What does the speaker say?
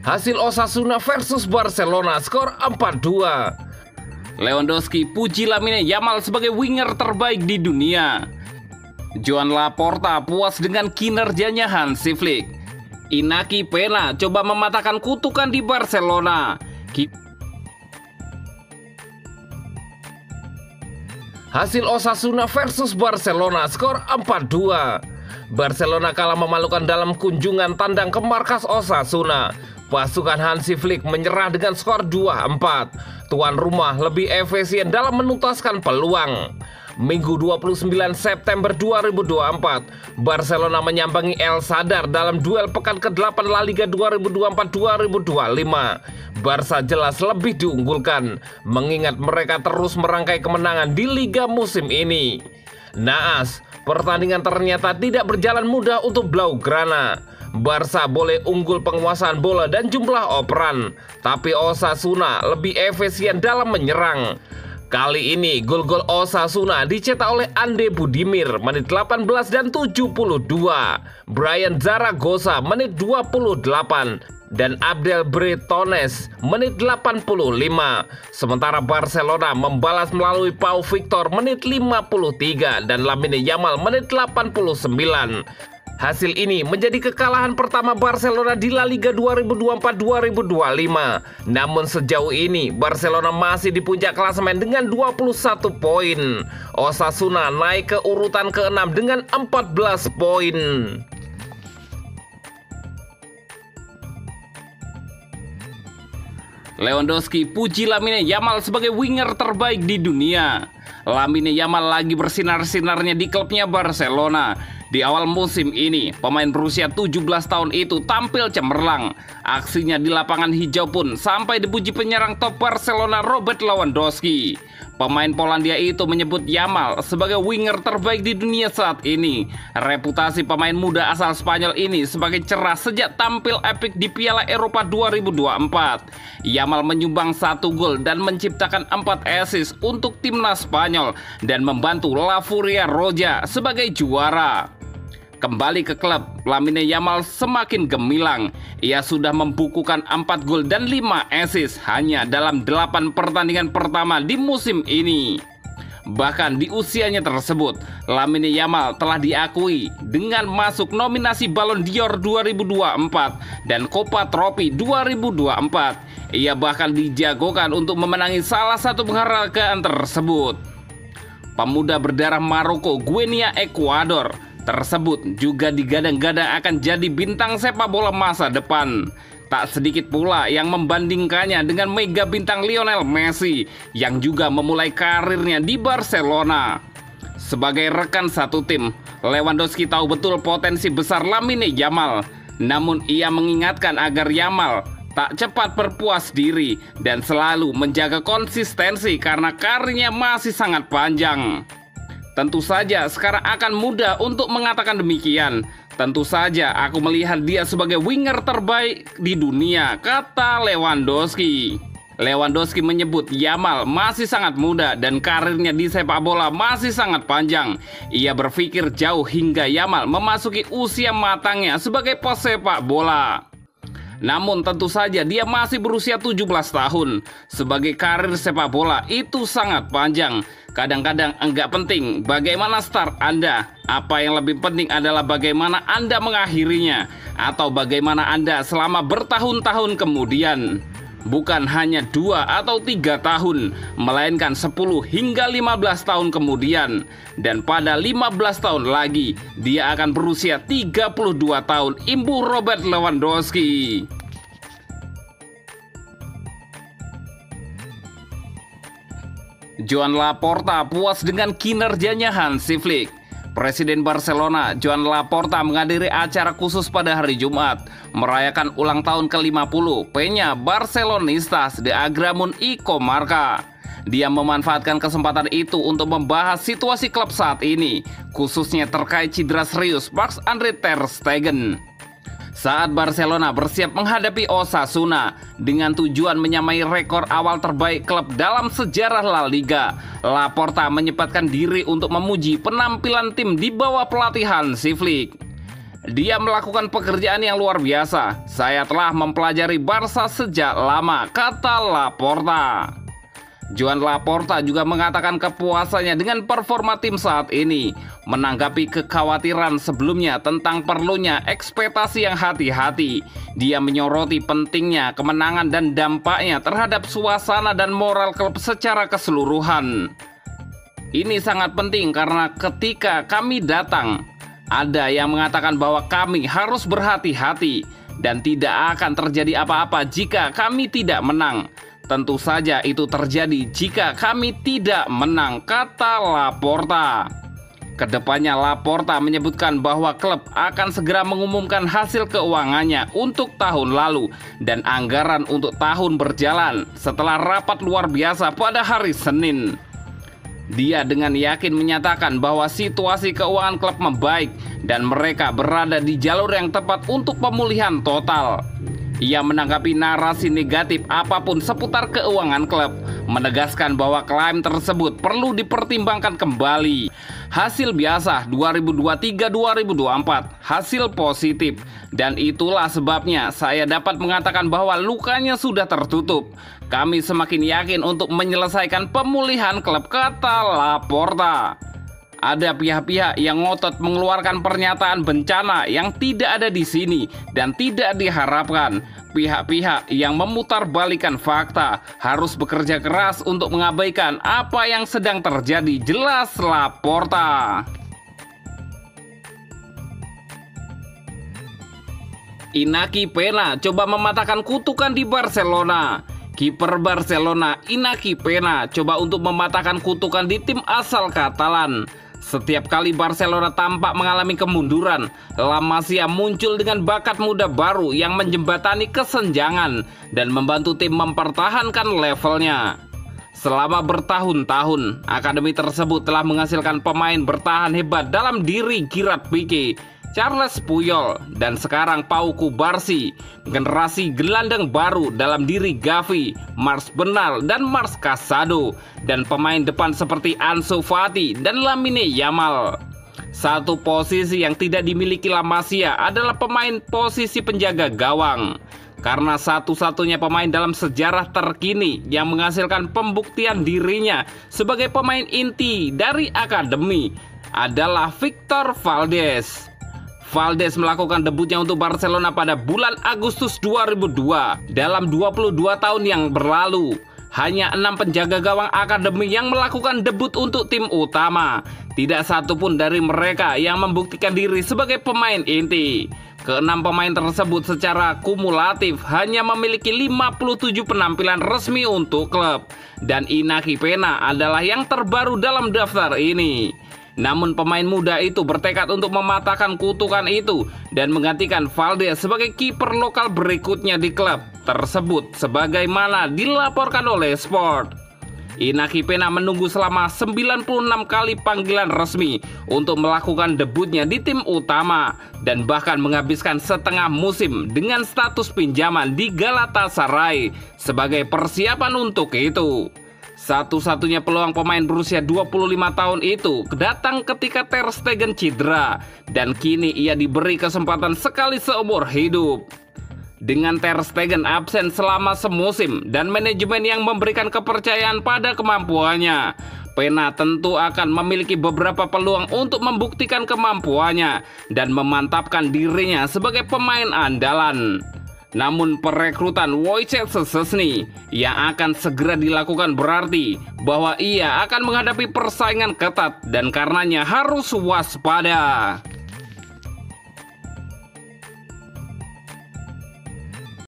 Hasil Osasuna versus Barcelona skor 4-2. Lewandowski puji Lamine Yamal sebagai winger terbaik di dunia. Joan Laporta puas dengan kinerjanya Hansi Flick. Inaki Pena coba mematahkan kutukan di Barcelona. Hasil Osasuna versus Barcelona skor 4-2. Barcelona kalah memalukan dalam kunjungan tandang ke markas Osasuna. Pasukan Hansi Flick menyerah dengan skor 2-4. Tuan rumah lebih efisien dalam menuntaskan peluang. Minggu 29 September 2024, Barcelona menyambangi El Sadar dalam duel pekan ke-8 La Liga 2024-2025. Barca jelas lebih diunggulkan, mengingat mereka terus merangkai kemenangan di Liga musim ini. Naas, pertandingan ternyata tidak berjalan mudah untuk Blaugrana. Barca boleh unggul penguasaan bola dan jumlah operan, tapi Osasuna lebih efisien dalam menyerang. Kali ini gol-gol Osasuna dicetak oleh Ande Budimir menit 18 dan 72, Brian Zaragoza menit 28, dan Abdel Bretones menit 85. Sementara Barcelona membalas melalui Pau Victor menit 53 dan Lamine Yamal menit 89. Hasil ini menjadi kekalahan pertama Barcelona di La Liga 2024-2025. Namun sejauh ini Barcelona masih di puncak klasemen dengan 21 poin. Osasuna naik ke urutan ke-6 dengan 14 poin. Lewandowski puji Lamine Yamal sebagai winger terbaik di dunia. Lamine Yamal lagi bersinar-sinarnya di klubnya Barcelona. Di awal musim ini, pemain berusia 17 tahun itu tampil cemerlang. Aksinya di lapangan hijau pun sampai dipuji penyerang top Barcelona Robert Lewandowski. Pemain Polandia itu menyebut Yamal sebagai winger terbaik di dunia saat ini. Reputasi pemain muda asal Spanyol ini sebagai cerah sejak tampil epik di Piala Eropa 2024. Yamal menyumbang 1 gol dan menciptakan 4 assist untuk timnas Spanyol dan membantu La Furia Roja sebagai juara. Kembali ke klub, Lamine Yamal semakin gemilang. Ia sudah membukukan 4 gol dan 5 assist hanya dalam 8 pertandingan pertama di musim ini. Bahkan di usianya tersebut, Lamine Yamal telah diakui dengan masuk nominasi Ballon d'Or 2024 dan Copa Trophy 2024. Ia bahkan dijagokan untuk memenangi salah satu penghargaan tersebut. Pemuda berdarah Maroko Guinea Ekuador tersebut juga digadang-gadang akan jadi bintang sepak bola masa depan. Tak sedikit pula yang membandingkannya dengan mega bintang Lionel Messi yang juga memulai karirnya di Barcelona. Sebagai rekan satu tim, Lewandowski tahu betul potensi besar Lamine Yamal. Namun ia mengingatkan agar Yamal tak cepat berpuas diri dan selalu menjaga konsistensi karena karirnya masih sangat panjang. Tentu saja sekarang akan mudah untuk mengatakan demikian. Tentu saja aku melihat dia sebagai winger terbaik di dunia, kata Lewandowski. Lewandowski menyebut Yamal masih sangat muda dan karirnya di sepak bola masih sangat panjang. Ia berpikir jauh hingga Yamal memasuki usia matangnya sebagai pesepak bola. Namun tentu saja dia masih berusia 17 tahun. Sebagai karir sepak bola itu sangat panjang. Kadang-kadang enggak penting bagaimana start Anda. Apa yang lebih penting adalah bagaimana Anda mengakhirinya, atau bagaimana Anda selama bertahun-tahun kemudian. Bukan hanya 2 atau 3 tahun, melainkan 10 hingga 15 tahun kemudian. Dan pada 15 tahun lagi, dia akan berusia 32 tahun, imbuh Robert Lewandowski. Joan Laporta puas dengan kinerjanya Hansi Flick. Presiden Barcelona, Joan Laporta menghadiri acara khusus pada hari Jumat, merayakan ulang tahun ke-50 Peña Barcelonistas de Agramunt i Comarca. Dia memanfaatkan kesempatan itu untuk membahas situasi klub saat ini, khususnya terkait cedera serius Marc-Andre ter Stegen. Saat Barcelona bersiap menghadapi Osasuna dengan tujuan menyamai rekor awal terbaik klub dalam sejarah La Liga, Laporta menyempatkan diri untuk memuji penampilan tim di bawah pelatihan Hansi Flick. Dia melakukan pekerjaan yang luar biasa. Saya telah mempelajari Barca sejak lama, kata Laporta. Joan Laporta juga mengatakan kepuasannya dengan performa tim saat ini, menanggapi kekhawatiran sebelumnya tentang perlunya ekspektasi yang hati-hati. Dia menyoroti pentingnya kemenangan dan dampaknya terhadap suasana dan moral klub secara keseluruhan. Ini sangat penting karena ketika kami datang, ada yang mengatakan bahwa kami harus berhati-hati dan tidak akan terjadi apa-apa jika kami tidak menang. Tentu saja itu terjadi jika kami tidak menang, kata Laporta. Kedepannya Laporta menyebutkan bahwa klub akan segera mengumumkan hasil keuangannya untuk tahun lalu dan anggaran untuk tahun berjalan setelah rapat luar biasa pada hari Senin. Dia dengan yakin menyatakan bahwa situasi keuangan klub membaik dan mereka berada di jalur yang tepat untuk pemulihan total. Ia menanggapi narasi negatif apapun seputar keuangan klub, menegaskan bahwa klaim tersebut perlu dipertimbangkan kembali. Hasil biasa 2023-2024, hasil positif, dan itulah sebabnya saya dapat mengatakan bahwa lukanya sudah tertutup. Kami semakin yakin untuk menyelesaikan pemulihan klub, kata Laporta. Ada pihak-pihak yang ngotot mengeluarkan pernyataan bencana yang tidak ada di sini dan tidak diharapkan. Pihak-pihak yang memutarbalikkan fakta harus bekerja keras untuk mengabaikan apa yang sedang terjadi, jelas Laporta. Inaki Peña coba mematahkan kutukan di Barcelona. Kiper Barcelona Inaki Peña coba untuk mematahkan kutukan di tim asal Katalan. Setiap kali Barcelona tampak mengalami kemunduran, La Masia muncul dengan bakat muda baru yang menjembatani kesenjangan dan membantu tim mempertahankan levelnya. Selama bertahun-tahun, akademi tersebut telah menghasilkan pemain bertahan hebat dalam diri Gerard Piqué, Charles Puyol, dan sekarang Pau Cubarsí. Generasi gelandang baru dalam diri Gavi, Marc Bernal, dan Marc Casado, dan pemain depan seperti Ansu Fati dan Lamine Yamal. Satu posisi yang tidak dimiliki La Masia adalah pemain posisi penjaga gawang, karena satu-satunya pemain dalam sejarah terkini yang menghasilkan pembuktian dirinya sebagai pemain inti dari akademi adalah Victor Valdés. Valdés melakukan debutnya untuk Barcelona pada bulan Agustus 2002. Dalam 22 tahun yang berlalu, hanya 6 penjaga gawang akademi yang melakukan debut untuk tim utama. Tidak satu pun dari mereka yang membuktikan diri sebagai pemain inti. Ke-6 pemain tersebut secara kumulatif hanya memiliki 57 penampilan resmi untuk klub. Dan Inaki Peña adalah yang terbaru dalam daftar ini. Namun pemain muda itu bertekad untuk mematahkan kutukan itu dan menggantikan Valdés sebagai kiper lokal berikutnya di klub tersebut, sebagaimana dilaporkan oleh Sport. Inaki Peña menunggu selama 96 kali panggilan resmi untuk melakukan debutnya di tim utama dan bahkan menghabiskan setengah musim dengan status pinjaman di Galatasaray sebagai persiapan untuk itu. Satu-satunya peluang pemain berusia 25 tahun itu datang ketika Ter Stegen cedera dan kini ia diberi kesempatan sekali seumur hidup. Dengan Ter Stegen absen selama semusim dan manajemen yang memberikan kepercayaan pada kemampuannya, Peña tentu akan memiliki beberapa peluang untuk membuktikan kemampuannya dan memantapkan dirinya sebagai pemain andalan. Namun perekrutan Wojciech Szczęsny yang akan segera dilakukan berarti bahwa ia akan menghadapi persaingan ketat dan karenanya harus waspada.